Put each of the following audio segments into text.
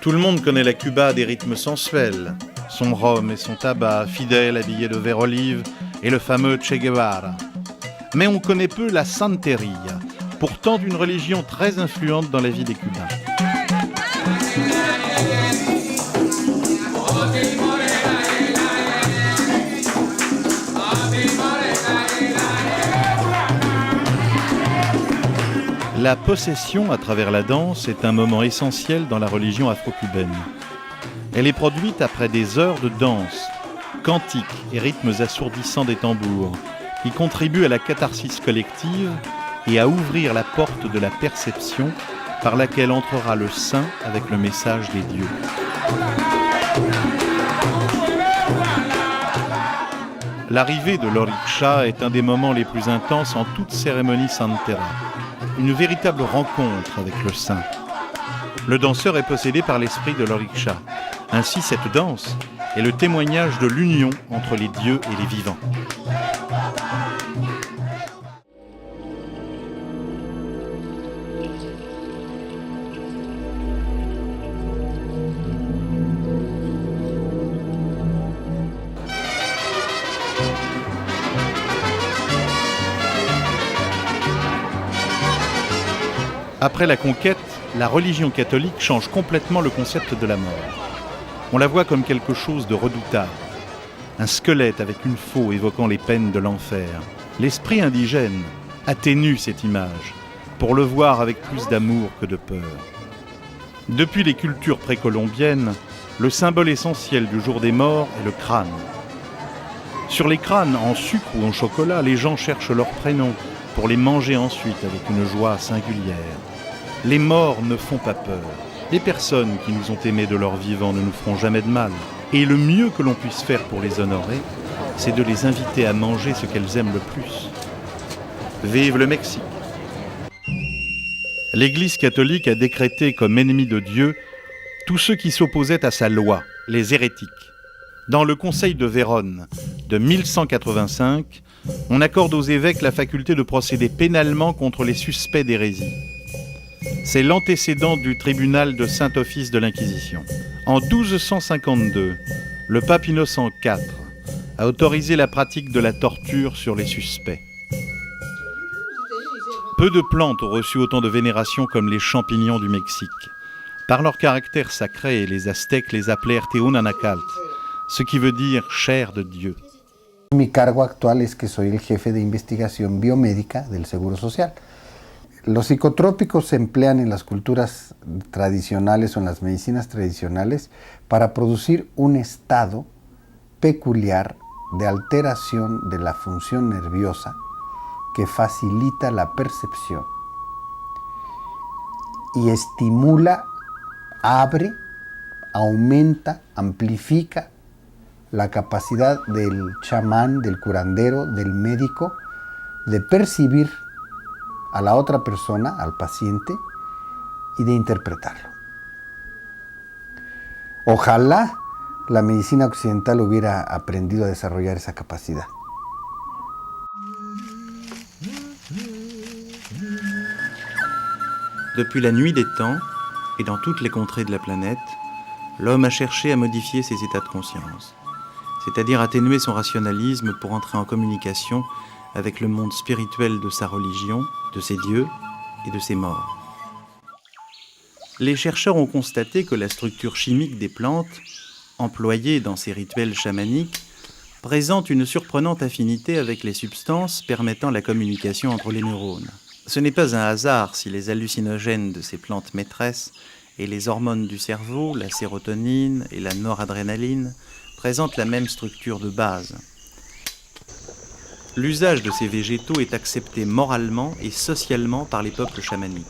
Tout le monde connaît la Cuba des rythmes sensuels, son rhum et son tabac, Fidel habillé de vert olive et le fameux Che Guevara. Mais on connaît peu la Santeria, pourtant d'une religion très influente dans la vie des Cubains. La possession à travers la danse est un moment essentiel dans la religion afro-cubaine. Elle est produite après des heures de danse, cantiques et rythmes assourdissants des tambours, qui contribuent à la catharsis collective et à ouvrir la porte de la perception par laquelle entrera le saint avec le message des dieux. L'arrivée de l'oriksha est un des moments les plus intenses en toute cérémonie santera. Une véritable rencontre avec le saint. Le danseur est possédé par l'esprit de l'oriksha. Ainsi, cette danse est le témoignage de l'union entre les dieux et les vivants. Après la conquête, la religion catholique change complètement le concept de la mort. On la voit comme quelque chose de redoutable. Un squelette avec une faux évoquant les peines de l'enfer. L'esprit indigène atténue cette image pour le voir avec plus d'amour que de peur. Depuis les cultures précolombiennes, le symbole essentiel du jour des morts est le crâne. Sur les crânes, en sucre ou en chocolat, les gens cherchent leurs prénoms pour les manger ensuite avec une joie singulière. Les morts ne font pas peur. Les personnes qui nous ont aimés de leur vivant ne nous feront jamais de mal. Et le mieux que l'on puisse faire pour les honorer, c'est de les inviter à manger ce qu'elles aiment le plus. Vive le Mexique! L'Église catholique a décrété comme ennemis de Dieu tous ceux qui s'opposaient à sa loi, les hérétiques. Dans le Conseil de Vérone de 1185, on accorde aux évêques la faculté de procéder pénalement contre les suspects d'hérésie. C'est l'antécédent du tribunal de Saint-Office de l'Inquisition. En 1252, le pape Innocent IV a autorisé la pratique de la torture sur les suspects. Peu de plantes ont reçu autant de vénération comme les champignons du Mexique. Par leur caractère sacré, les Aztèques les appelèrent Teonanacalt, ce qui veut dire chair de Dieu. Mi cargo actual es que soy el jefe de investigación biomédica del Seguro Social. Los psicotrópicos se emplean en las culturas tradicionales o en las medicinas tradicionales para producir un estado peculiar de alteración de la función nerviosa que facilita la percepción y estimula, abre, aumenta, amplifica la capacidad del chamán, del curandero, del médico de percibir a la otra persona, al paciente, y de interpretarlo. Ojalá la medicina occidental hubiera aprendido a desarrollar esa capacidad. Depuis la nuit des temps, et dans toutes les contrées de la planète, l'homme a cherché à modifier ses états de conscience, c'est-à-dire atténuer son rationalisme pour entrer en communication avec le monde spirituel de sa religion, de ses dieux et de ses morts. Les chercheurs ont constaté que la structure chimique des plantes, employées dans ces rituels chamaniques, présente une surprenante affinité avec les substances permettant la communication entre les neurones. Ce n'est pas un hasard si les hallucinogènes de ces plantes maîtresses et les hormones du cerveau, la sérotonine et la noradrénaline, présentent la même structure de base. L'usage de ces végétaux est accepté moralement et socialement par les peuples chamaniques.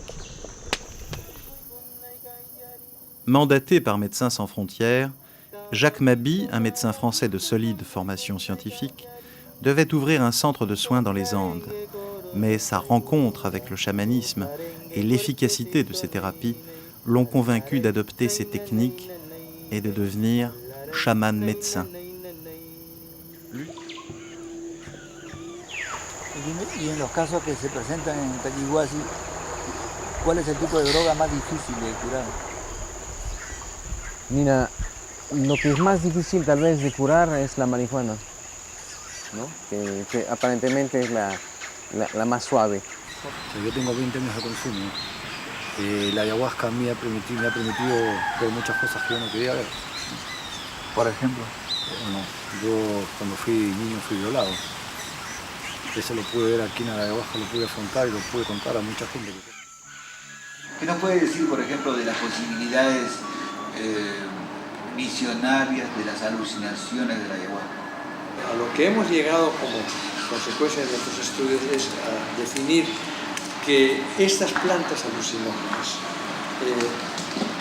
Mandaté par Médecins sans frontières, Jacques Maby, un médecin français de solide formation scientifique, devait ouvrir un centre de soins dans les Andes. Mais sa rencontre avec le chamanisme et l'efficacité de ces thérapies l'ont convaincu d'adopter ces techniques et de devenir chaman médecin. Y en los casos que se presentan en Taquihuasi, ¿cuál es el tipo de droga más difícil de curar? Mira, lo que es más difícil tal vez de curar es la marihuana, ¿no? Que aparentemente es la más suave. Yo tengo 20 años de consumo. La ayahuasca a mí me ha permitido ver muchas cosas que yo no quería ver. Por ejemplo. Bueno, yo cuando fui niño fui violado. Eso lo pude ver aquí en la ayahuasca, lo pude afrontar y lo pude contar a mucha gente. ¿Qué nos puede decir, por ejemplo, de las posibilidades visionarias de las alucinaciones de la ayahuasca? A lo que hemos llegado como consecuencia de nuestros estudios es a definir que estas plantas alucinógenas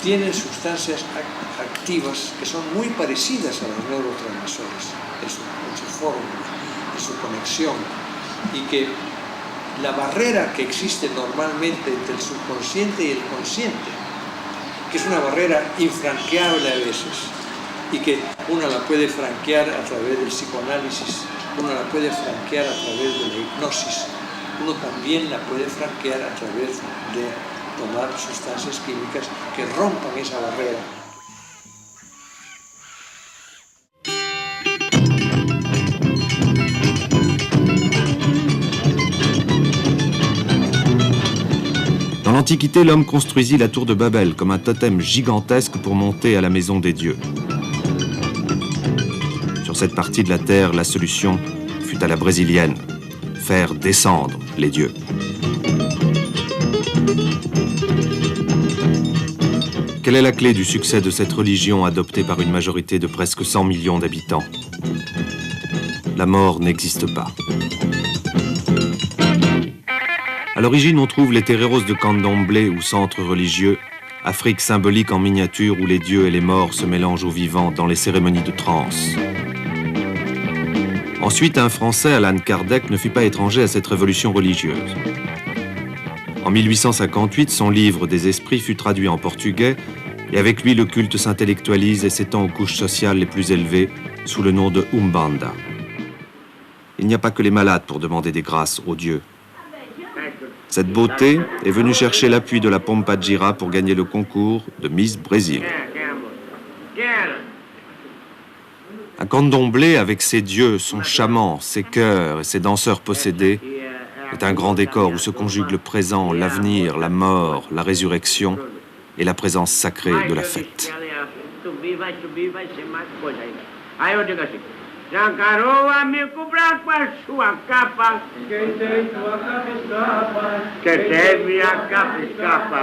tienen sustancias activas que son muy parecidas a los neurotransmisores en su fórmula, en su conexión, y que la barrera que existe normalmente entre el subconsciente y el consciente, que es una barrera infranqueable a veces, y que una la puede franquear a través del psicoanálisis, una la puede franquear a través de la hipnosis, uno también la puede franquear a través de tomar sustancias químicas que rompan esa barrera. Dans l'Antiquité, l'homme construisit la tour de Babel comme un totem gigantesque pour monter à la maison des dieux. Sur cette partie de la terre, la solution fut à la brésilienne, faire descendre les dieux. Quelle est la clé du succès de cette religion adoptée par une majorité de presque 100 millions d'habitants? La mort n'existe pas. À l'origine, on trouve les terreiros de Candomblé ou centres religieux, Afrique symbolique en miniature où les dieux et les morts se mélangent aux vivants dans les cérémonies de transe. Ensuite, un Français, Allan Kardec, ne fut pas étranger à cette révolution religieuse. En 1858, son livre des esprits fut traduit en portugais et avec lui le culte s'intellectualise et s'étend aux couches sociales les plus élevées sous le nom de Umbanda. Il n'y a pas que les malades pour demander des grâces aux dieux. Cette beauté est venue chercher l'appui de la Pompa Gira pour gagner le concours de Miss Brésil. Un candomblé avec ses dieux, son chaman, ses chœurs et ses danseurs possédés est un grand décor où se conjuguent le présent, l'avenir, la mort, la résurrection et la présence sacrée de la fête. Jangaroa, amigo branco, a sua capa. Quem tem sua capa escapa. Quem tem minha capa escapa.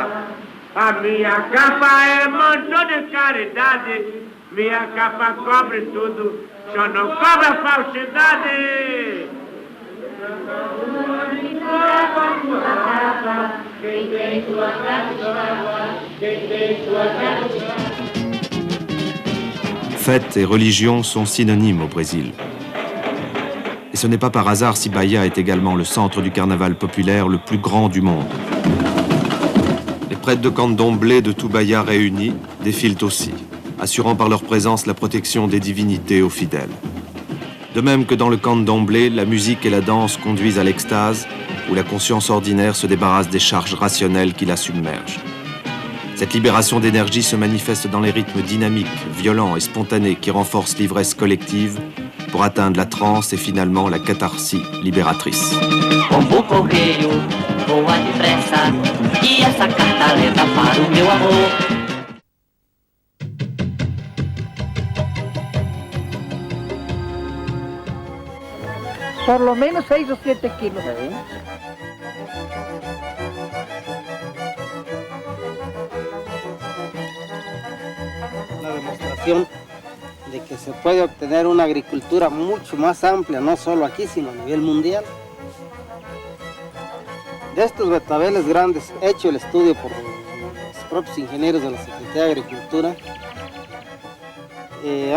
A minha capa é montão de caridade. Minha capa cobre tudo, só não cobre a falsidade. Jangaroa, amigo branco, a sua capa. Quem tem sua capa escapa. Quem tem sua capa escapa. Fête et religion sont synonymes au Brésil. Et ce n'est pas par hasard si Bahia est également le centre du carnaval populaire le plus grand du monde. Les prêtres de candomblé de tout Bahia réunis défilent aussi, assurant par leur présence la protection des divinités aux fidèles. De même que dans le candomblé, la musique et la danse conduisent à l'extase, où la conscience ordinaire se débarrasse des charges rationnelles qui la submergent. Cette libération d'énergie se manifeste dans les rythmes dynamiques, violents et spontanés qui renforcent l'ivresse collective pour atteindre la transe et finalement la catharsis libératrice. Pombo correio, voa depressa, e essa carta leva para o meu amor. Por lo menos 6 o 7 kilos. Una demostración de que se puede obtener una agricultura mucho más amplia, no solo aquí, sino a nivel mundial. De estos betabeles grandes, hecho el estudio por los propios ingenieros de la Secretaría de Agricultura,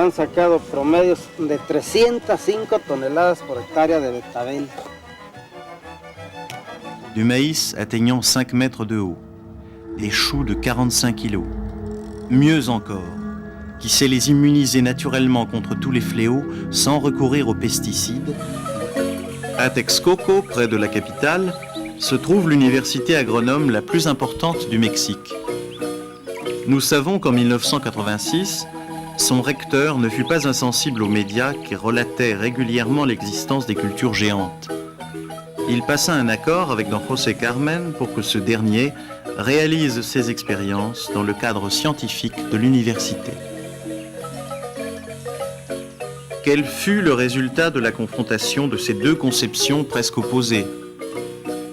han sacado promedios de 305 toneladas por hectárea de betabel. Du maïs atteignant 5 mètres de haut, des choux de 45 kilos. Mieux encore, qui sait les immuniser naturellement contre tous les fléaux sans recourir aux pesticides, À Texcoco, près de la capitale, se trouve l'université agronome la plus importante du Mexique. Nous savons qu'en 1986, son recteur ne fut pas insensible aux médias qui relataient régulièrement l'existence des cultures géantes. Il passa un accord avec Don José Carmen pour que ce dernier réalise ses expériences dans le cadre scientifique de l'université. Quel fut le résultat de la confrontation de ces deux conceptions presque opposées?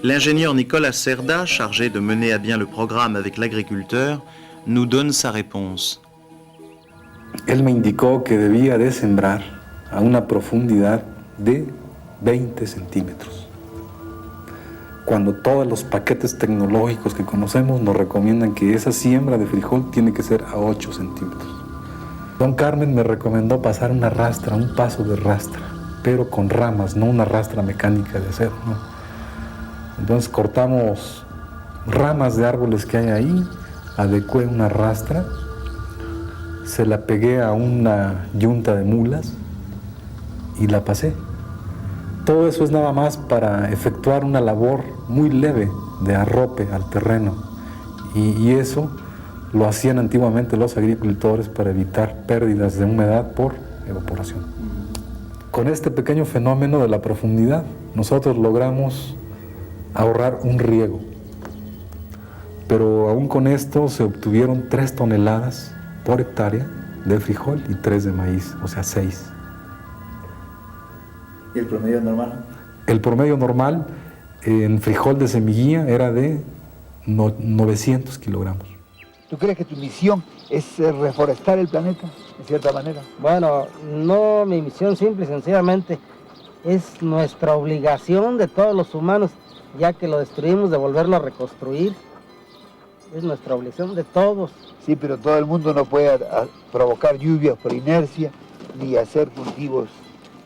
L'ingénieur Nicolas Cerda, chargé de mener à bien le programme avec l'agriculteur, nous donne sa réponse. Él me indicó que debía de sembrar a una profundidad de 20 centímetros. Cuando todos los paquetes tecnológicos que conocemos nos recomiendan que esa siembra de frijol tiene que ser a 8 centímetros. Don Carmen me recomendó pasar una rastra, un paso de rastra, pero con ramas, no una rastra mecánica de acero, ¿no? Entonces cortamos ramas de árboles que hay ahí, adecué una rastra, se la pegué a una yunta de mulas y la pasé. Todo eso es nada más para efectuar una labor muy leve de arrope al terreno y eso lo hacían antiguamente los agricultores para evitar pérdidas de humedad por evaporación. Con este pequeño fenómeno de la profundidad, nosotros logramos ahorrar un riego. Pero aún con esto se obtuvieron 3 toneladas por hectárea de frijol y 3 de maíz, o sea 6. ¿Y el promedio normal? El promedio normal en frijol de semillilla era de 900 kilogramos. ¿Tú crees que tu misión es reforestar el planeta, de cierta manera? Bueno, no mi misión simple y sencillamente es nuestra obligación de todos los humanos, ya que lo destruimos, de volverlo a reconstruir. Es nuestra obligación de todos. Sí, pero todo el mundo no puede provocar lluvias por inercia, ni hacer cultivos.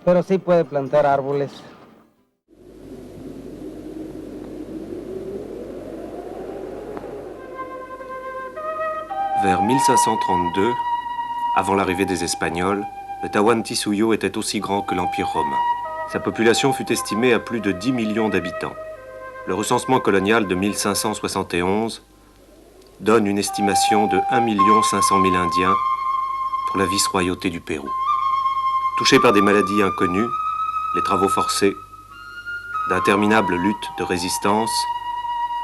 Pero sí puede plantar árboles. Vers 1532, avant l'arrivée des Espagnols, le Tahuantinsuyo était aussi grand que l'Empire romain. Sa population fut estimée à plus de 10 millions d'habitants. Le recensement colonial de 1571 donne une estimation de 1 500 000 Indiens pour la vice-royauté du Pérou. Touchés par des maladies inconnues, les travaux forcés, d'interminables luttes de résistance,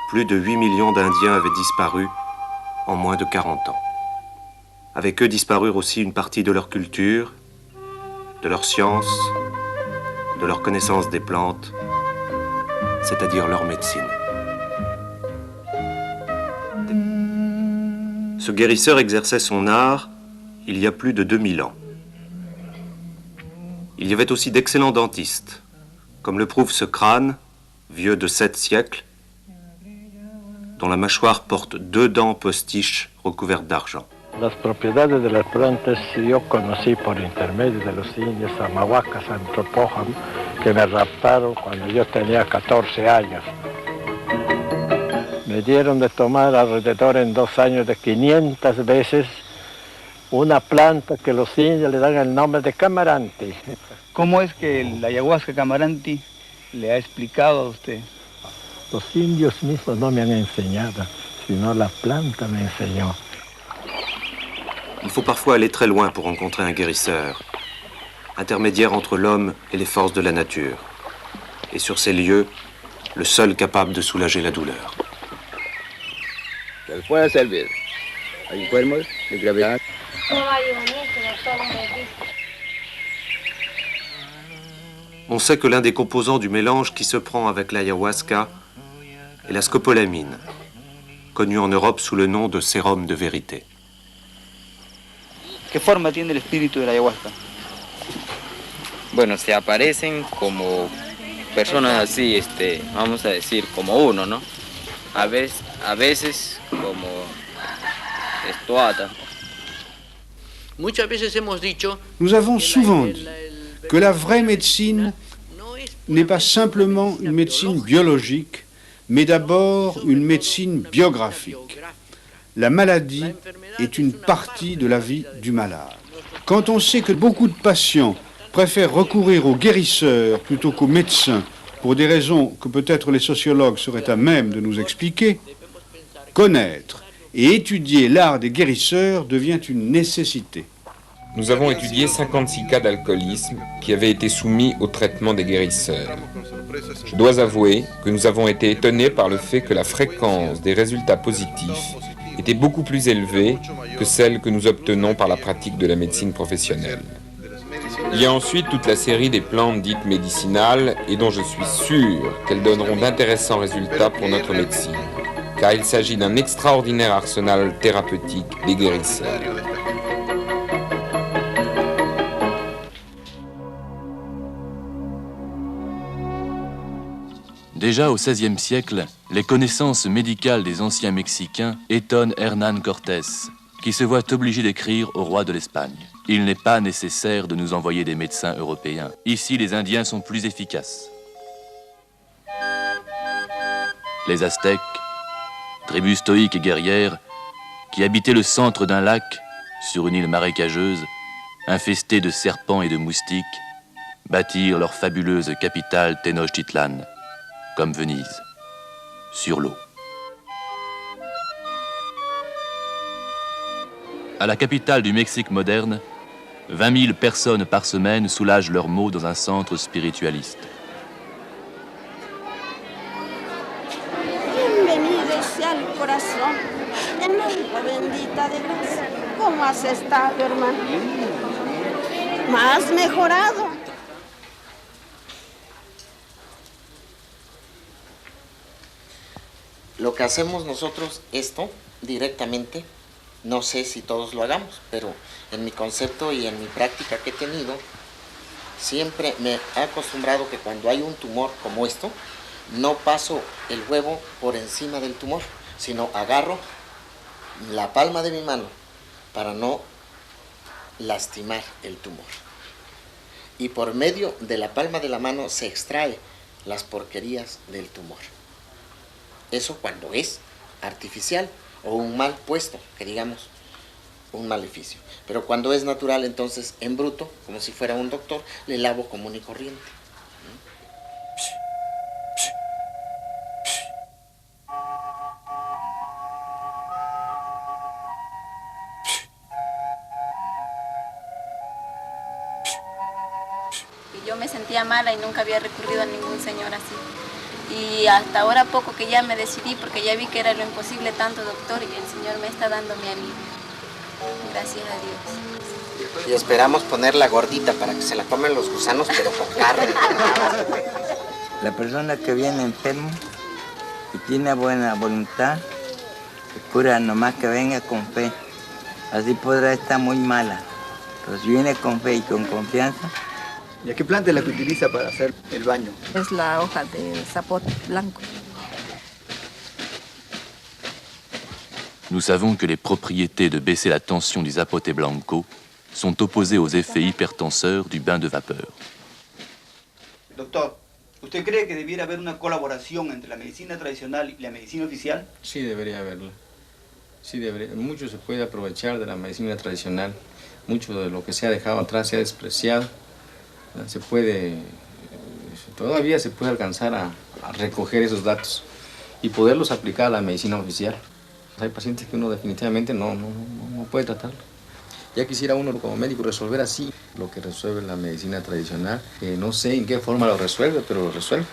plus de 8 millions d'Indiens avaient disparu en moins de 40 ans. Avec eux disparurent aussi une partie de leur culture, de leur science, de leur connaissance des plantes, c'est-à-dire leur médecine. Ce guérisseur exerçait son art il y a plus de 2000 ans. Il y avait aussi d'excellents dentistes, comme le prouve ce crâne, vieux de 7 siècles, dont la mâchoire porte 2 dents postiches recouvertes d'argent. Las propiedades de las plantas yo conocí por intermedio de los indios Amahuacas Anthropoham que me raptaron cuando yo tenía 14 años. Me dieron de tomar alrededor en 2 años de 500 veces una planta que los indios le dan el nombre de camaranti. ¿Cómo es que la ayahuasca camaranti le ha explicado a usted? Los indios mismos no me han enseñado, sino la planta me enseñó. Il faut parfois aller très loin pour rencontrer un guérisseur, intermédiaire entre l'homme et les forces de la nature, et sur ces lieux, le seul capable de soulager la douleur. ¿Les puede servir? Hay enfermos de gravedad. On sait que l'un des composants du mélange qui se prend avec l'ayahuasca est la scopolamine, connue en Europe sous le nom de sérum de vérité. ¿Qué forma tiene el espíritu de la ayahuasca? Bueno, se aparecen como personas así, vamos a decir, como uno, ¿no? A veces como estuata. Nous avons souvent dit que la vraie médecine n'est pas simplement une médecine biologique, mais d'abord une médecine biographique. La maladie est une partie de la vie du malade. Quand on sait que beaucoup de patients préfèrent recourir aux guérisseurs plutôt qu'aux médecins pour des raisons que peut-être les sociologues seraient à même de nous expliquer, connaître et étudier l'art des guérisseurs devient une nécessité. Nous avons étudié 56 cas d'alcoolisme qui avaient été soumis au traitement des guérisseurs. Je dois avouer que nous avons été étonnés par le fait que la fréquence des résultats positifs était beaucoup plus élevée que celle que nous obtenons par la pratique de la médecine professionnelle. Il y a ensuite toute la série des plantes dites médicinales et dont je suis sûr qu'elles donneront d'intéressants résultats pour notre médecine, car il s'agit d'un extraordinaire arsenal thérapeutique des guérisseurs. Déjà au XVIe siècle, les connaissances médicales des anciens Mexicains étonnent Hernán Cortés, qui se voit obligé d'écrire au roi de l'Espagne. Il n'est pas nécessaire de nous envoyer des médecins européens. Ici, les Indiens sont plus efficaces. Les Aztèques, tribus stoïques et guerrières, qui habitaient le centre d'un lac, sur une île marécageuse, infestée de serpents et de moustiques, bâtirent leur fabuleuse capitale Tenochtitlan, comme Venise, sur l'eau. À la capitale du Mexique moderne, 20 000 personnes par semaine soulagent leurs maux dans un centre spiritualiste. Bienvenido sea el corazón en la bendita de Dios. ¿Cómo has estado, hermano? Más mejorado. Lo que hacemos nosotros, esto, directamente, no sé si todos lo hagamos, pero en mi concepto y en mi práctica que he tenido, siempre me he acostumbrado que cuando hay un tumor como esto, no paso el huevo por encima del tumor, sino agarro la palma de mi mano para no lastimar el tumor. Y por medio de la palma de la mano se extrae las porquerías del tumor. Eso cuando es artificial o un mal puesto, que digamos un maleficio. Pero cuando es natural, entonces en bruto, como si fuera un doctor, le lavo común y corriente. Yo me sentía mala y nunca había recurrido a ningún señor así. Y hasta ahora poco que ya me decidí, porque ya vi que era lo imposible tanto, doctor, y el Señor me está dando mi alivio. Gracias a Dios. Y esperamos ponerla gordita para que se la comen los gusanos, pero con carne. La persona que viene enfermo y tiene buena voluntad, se cura nomás que venga con fe. Así podrá estar muy mala, pero si viene con fe y con confianza. ¿Y a qué planta es la que utiliza para hacer el baño? Es la hoja de zapote blanco. Nous savons que les propriétés de baisser la tension du zapote blanco sont opposées aux effets hypertenseurs du bain de vapeur. Doctor, ¿usted cree que debiera haber una colaboración entre la medicina tradicional y la medicina oficial? Sí, debería haberla. Sí, debería. Mucho se puede aprovechar de la medicina tradicional. Mucho de lo que se ha dejado atrás se ha despreciado. Se puede, todavía se puede alcanzar a recoger esos datos y poderlos aplicar a la medicina oficial. Hay pacientes que uno definitivamente no puede tratar. Ya quisiera uno como médico resolver así lo que resuelve la medicina tradicional. No sé en qué forma lo resuelve, pero lo resuelve.